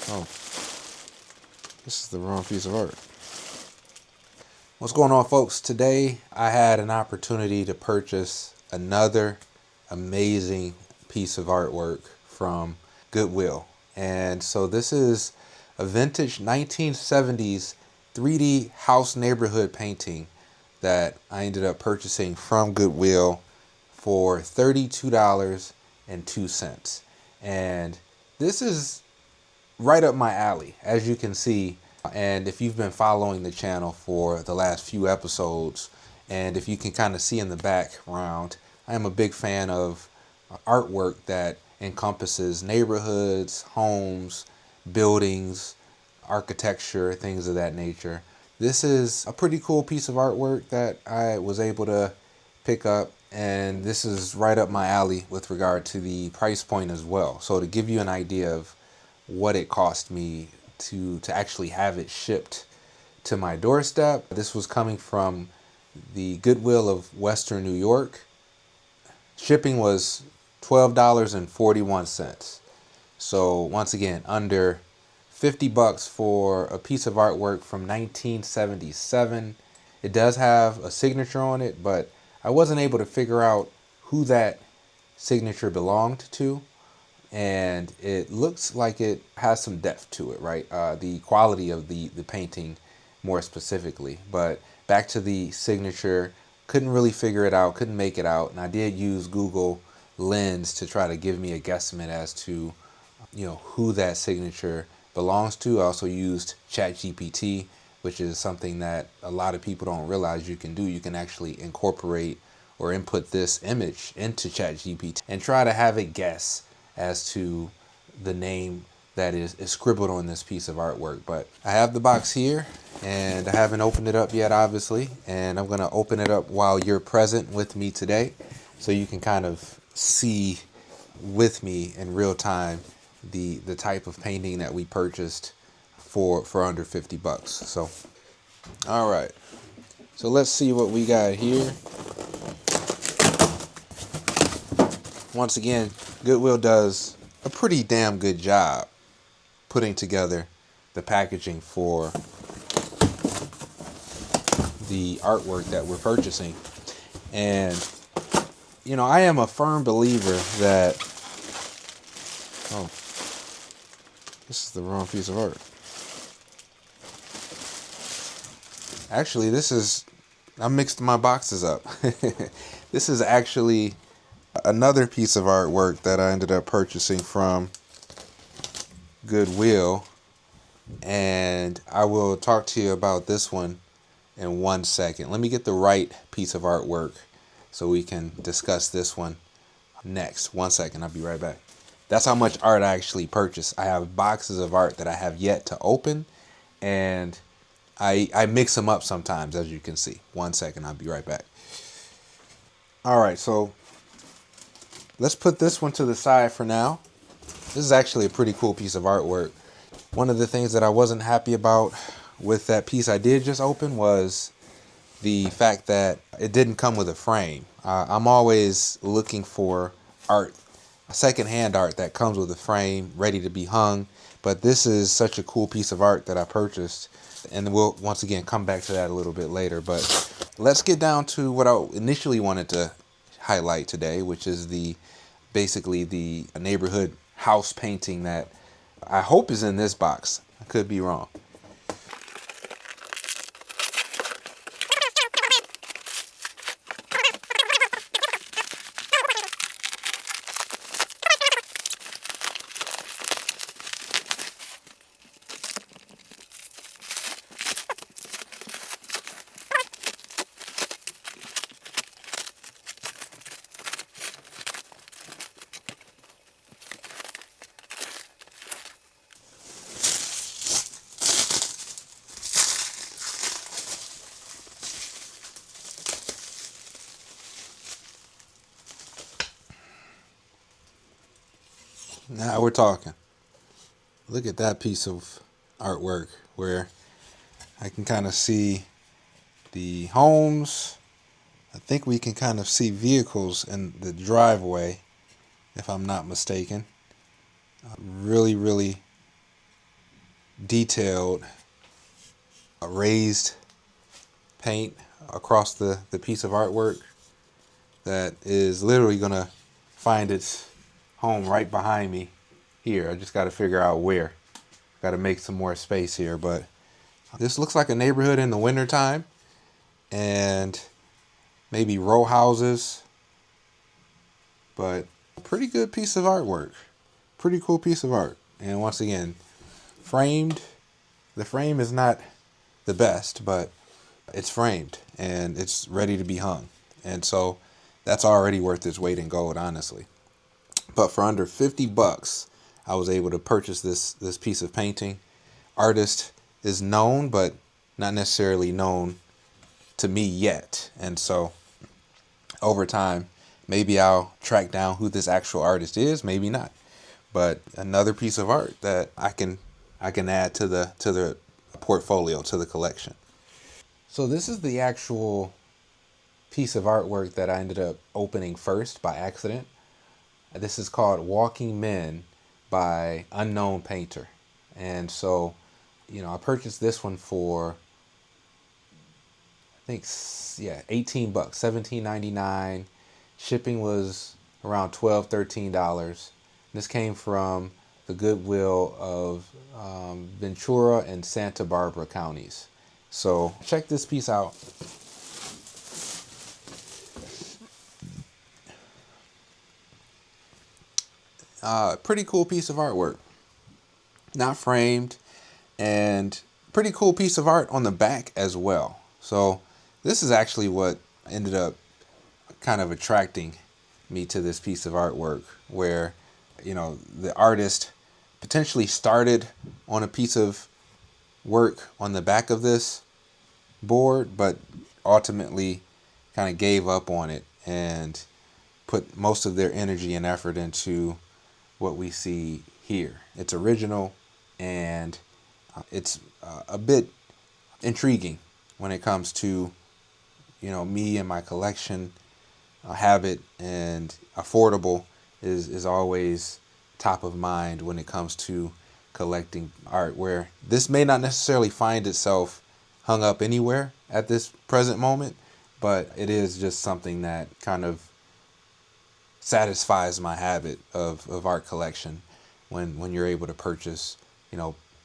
Oh, this is the wrong piece of art. What's going on, folks? Today I had an opportunity to purchase another amazing piece of artwork from Goodwill. And so this is a vintage 1970s 3D house neighborhood painting that I ended up purchasing from Goodwill for $32.02. And this is right up my alley, as you can see. And if you've been following the channel for the last few episodes, and if you can kind of see in the background, I am a big fan of artwork that encompasses neighborhoods, homes, buildings, architecture, things of that nature. This is a pretty cool piece of artwork that I was able to pick up, and this is right up my alley with regard to the price point as well. So to give you an idea of what it cost me to actually have it shipped to my doorstep, this was coming from the Goodwill of Western New York. Shipping was $12.41. So once again, under 50 bucks for a piece of artwork from 1977. It does have a signature on it, but I wasn't able to figure out who that signature belonged to. And it looks like it has some depth to it, right? The quality of the painting more specifically. But back to the signature, couldn't really figure it out, couldn't make it out. And I did use Google Lens to try to give me a guesstimate as to, who that signature belongs to. I also used ChatGPT, which is something that a lot of people don't realize you can do. You can actually incorporate or input this image into ChatGPT and try to have it guess as to the name that is scribbled on this piece of artwork. But I have the box here, and I haven't opened it up yet, obviously, and I'm going to open it up while you're present with me today, so you can kind of see with me in real time the type of painting that we purchased for under 50 bucks. So all right, so let's see what we got here. Once again, Goodwill does a pretty damn good job putting together the packaging for the artwork that we're purchasing. And, I am a firm believer that, oh, this is the wrong piece of art. Actually, I mixed my boxes up. This is actually another piece of artwork that I ended up purchasing from Goodwill, and I will talk to you about this one in 1 second. Let me get the right piece of artwork so we can discuss this one next. 1 second, I'll be right back. That's how much art I actually purchased. I have boxes of art that I have yet to open, and I mix them up sometimes, as you can see. 1 second, I'll be right back. All right, so let's put this one to the side for now. This is actually a pretty cool piece of artwork. One of the things that I wasn't happy about with that piece I did just open was the fact that it didn't come with a frame. I'm always looking for art, secondhand art that comes with a frame ready to be hung. But this is such a cool piece of art that I purchased. And we'll once again come back to that a little bit later. But let's get down to what I initially wanted to highlight today, which is basically the neighborhood house painting that I hope is in this box. I could be wrong. Now we're talking. Look at that piece of artwork where I can kind of see the homes. I think we can kind of see vehicles in the driveway, if I'm not mistaken. Really, really detailed raised paint across the piece of artwork that is literally gonna find its home right behind me here. I just got to figure out where. Got to make some more space here, but this looks like a neighborhood in the wintertime, and maybe row houses, but a pretty good piece of artwork. Pretty cool piece of art. And once again, framed. The frame is not the best, but it's framed and it's ready to be hung. And so that's already worth its weight in gold, honestly. But for under 50 bucks, I was able to purchase this piece of painting. Artist is known, but not necessarily known to me yet. And so over time, maybe I'll track down who this actual artist is, maybe not. But another piece of art that I can add to the portfolio, to the collection. So this is the actual piece of artwork that I ended up opening first by accident. This is called Walking Men by Unknown Painter. And so, I purchased this one for, I think, 18 bucks, $17.99. Shipping was around $12-13. This came from the Goodwill of Ventura and Santa Barbara counties. So check this piece out. Pretty cool piece of artwork. Not framed, and pretty cool piece of art on the back as well. So this is actually what ended up kind of attracting me to this piece of artwork, where the artist potentially started on a piece of work on the back of this board, but ultimately kind of gave up on it and put most of their energy and effort into what we see here. It's original, and it's a bit intriguing when it comes to me and my collection habit, and affordable is always top of mind when it comes to collecting art, where this may not necessarily find itself hung up anywhere at this present moment, but it is just something that kind of satisfies my habit of art collection when you're able to purchase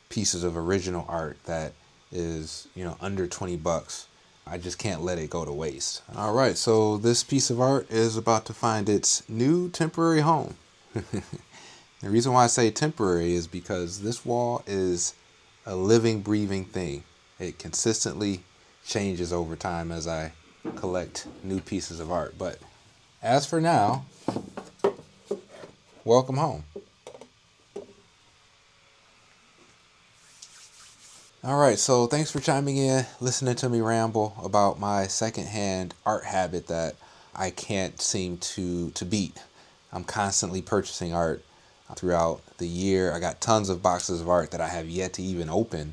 pieces of original art that is under 20 bucks. I just can't let it go to waste. All right, so this piece of art is about to find its new temporary home. The reason why I say temporary is because this wall is a living, breathing thing. It consistently changes over time as I collect new pieces of art. But as for now, welcome home. All right, so thanks for chiming in, listening to me ramble about my secondhand art habit that I can't seem to beat. I'm constantly purchasing art throughout the year. I got tons of boxes of art that I have yet to even open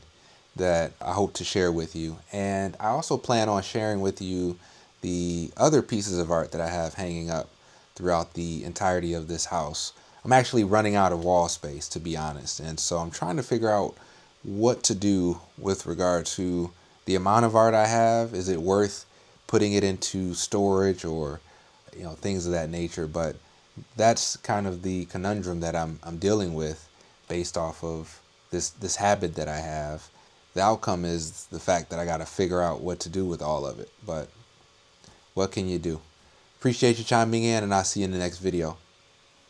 that I hope to share with you. And I also plan on sharing with you the other pieces of art that I have hanging up throughout the entirety of this house. I'm actually running out of wall space, to be honest. And so I'm trying to figure out what to do with regard to the amount of art I have. Is it worth putting it into storage or things of that nature? But that's kind of the conundrum that I'm dealing with based off of this habit that I have. The outcome is the fact that I got to figure out what to do with all of it. But what can you do? Appreciate you chiming in, and I'll see you in the next video.